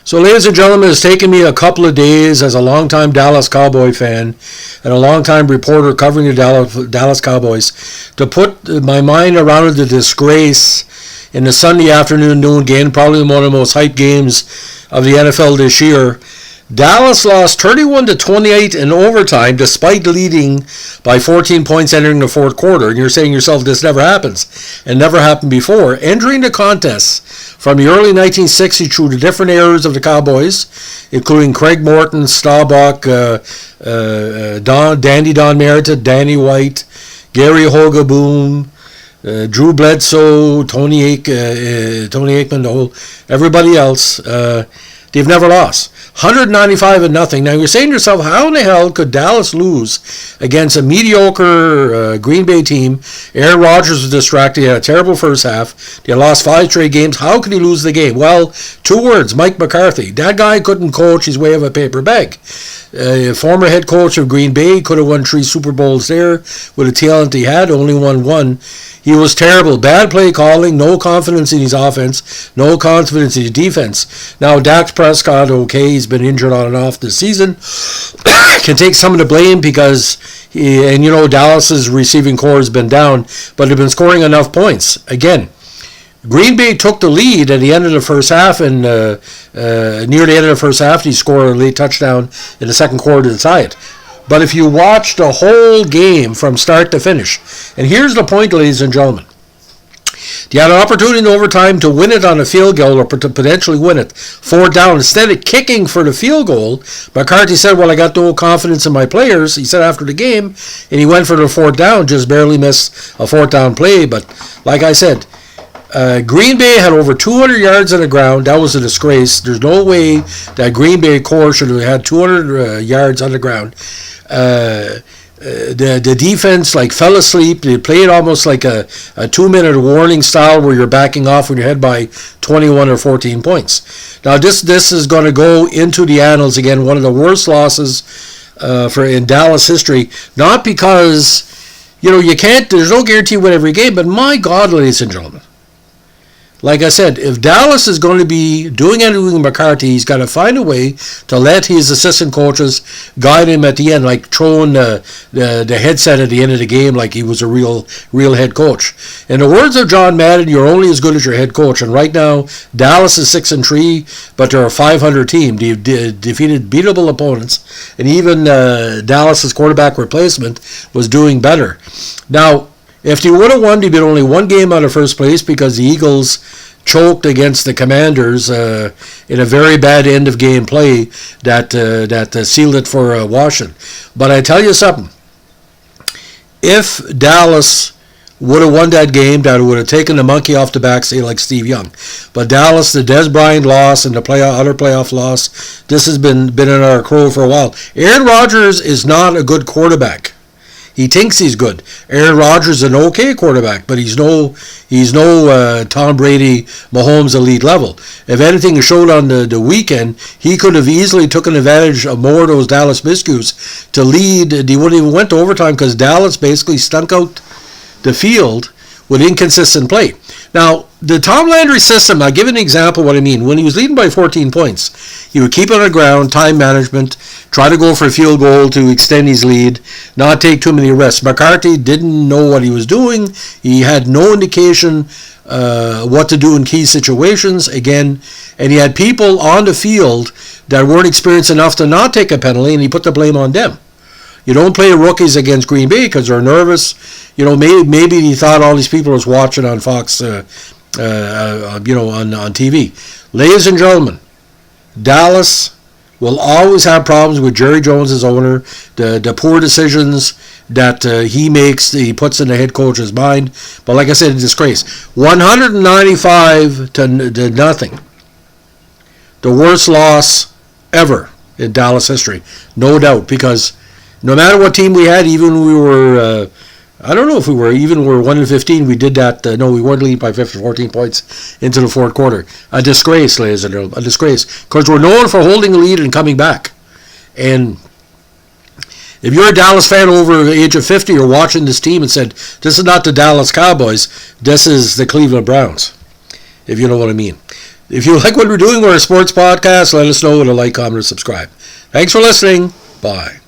So, ladies and gentlemen, it's taken me a couple of days as a longtime Dallas Cowboy fan and a longtime reporter covering the Dallas Cowboys to put my mind around the disgrace in the Sunday afternoon noon game, probably one of the most hyped games of the NFL this year. Dallas lost 31-28 in overtime despite leading by 14 points entering the fourth quarter. And you're saying to yourself, this never happens. It never happened before. Entering the contest from the early 1960s through the different eras of the Cowboys, including Craig Morton, Staubach, Dandy Don Meredith, Danny White, Gary Hogaboom, Drew Bledsoe, Tony Aikman, everybody else, they've never lost. 195-0. Now you're saying to yourself, how in the hell could Dallas lose against a mediocre Green Bay team? Aaron Rodgers was distracted. He had a terrible first half. They lost 5 straight games. How could he lose the game? Well, 2 words, Mike McCarthy. That guy couldn't coach his way of a paper bag. Former head coach of Green Bay, could have won 3 Super Bowls there with the talent he had, only won 1. He was terrible. Bad play calling, no confidence in his offense, no confidence in his defense. Now, Dak Prescott, okay, he's been injured on and off this season, can take some of the blame because, Dallas's receiving core has been down, but they've been scoring enough points. Again, Green Bay took the lead at the end of the first half, and near the end of the first half, he scored a late touchdown in the second quarter to tie it. But if you watch the whole game from start to finish, and here's the point, ladies and gentlemen, they had an opportunity in overtime to win it on a field goal or to potentially win it. 4th down. Instead of kicking for the field goal, McCarthy said, well, I got no confidence in my players. He said after the game, and he went for the 4th down, just barely missed a 4th down play. But like I said, Green Bay had over 200 yards on the ground. That was a disgrace. There's no way that Green Bay core should have had 200 yards on the ground. The defense fell asleep. They played almost like a 2-minute warning style where you're backing off when you're ahead by 21 or 14 points. Now this is going to go into the annals again, one of the worst losses in Dallas history. Not because you can't. There's no guarantee win every game, but my God, ladies and gentlemen. Like I said, if Dallas is going to be doing anything with McCarthy, he's got to find a way to let his assistant coaches guide him at the end, like throwing the headset at the end of the game like he was a real head coach. In the words of John Madden, you're only as good as your head coach. And right now, Dallas is 6-3, but they're a 500 team. They've defeated beatable opponents, and even Dallas's quarterback replacement was doing better. Now, if they would have won, they'd been only 1 game out of first place because the Eagles choked against the Commanders in a very bad end-of-game play that sealed it for Washington. But I tell you something. If Dallas would have won that game, that would have taken the monkey off the back, say like Steve Young. But Dallas, the Des Bryant loss and the other playoff loss, this has been in our crow for a while. Aaron Rodgers is not a good quarterback. He thinks he's good. Aaron Rodgers is an okay quarterback, but he's no Tom Brady, Mahomes elite level. If anything showed on the weekend, he could have easily taken advantage of more of those Dallas miscues to lead. He wouldn't even went to overtime because Dallas basically stunk out the field with inconsistent play. Now, the Tom Landry system, I'll give you an example of what I mean. When he was leading by 14 points, he would keep it on the ground, time management, try to go for a field goal to extend his lead, not take too many risks. McCarthy didn't know what he was doing. He had no indication what to do in key situations, again, and he had people on the field that weren't experienced enough to not take a penalty, and he put the blame on them. You don't play rookies against Green Bay because they're nervous. Maybe he thought all these people was watching on Fox, on TV. Ladies and gentlemen, Dallas will always have problems with Jerry Jones as owner. The poor decisions that he makes, he puts in the head coach's mind. But like I said, a disgrace. 195-0. The worst loss ever in Dallas history, no doubt, because no matter what team we had, even we were, I don't know if we were 1-15, we did that. No, we weren't leading by 14 points into the fourth quarter. A disgrace, ladies and gentlemen, a disgrace. Because we're known for holding the lead and coming back. And if you're a Dallas fan over the age of 50, you're watching this team and said, this is not the Dallas Cowboys, this is the Cleveland Browns, if you know what I mean. If you like what we're doing, we're a sports podcast. Let us know with a like, comment, or subscribe. Thanks for listening. Bye.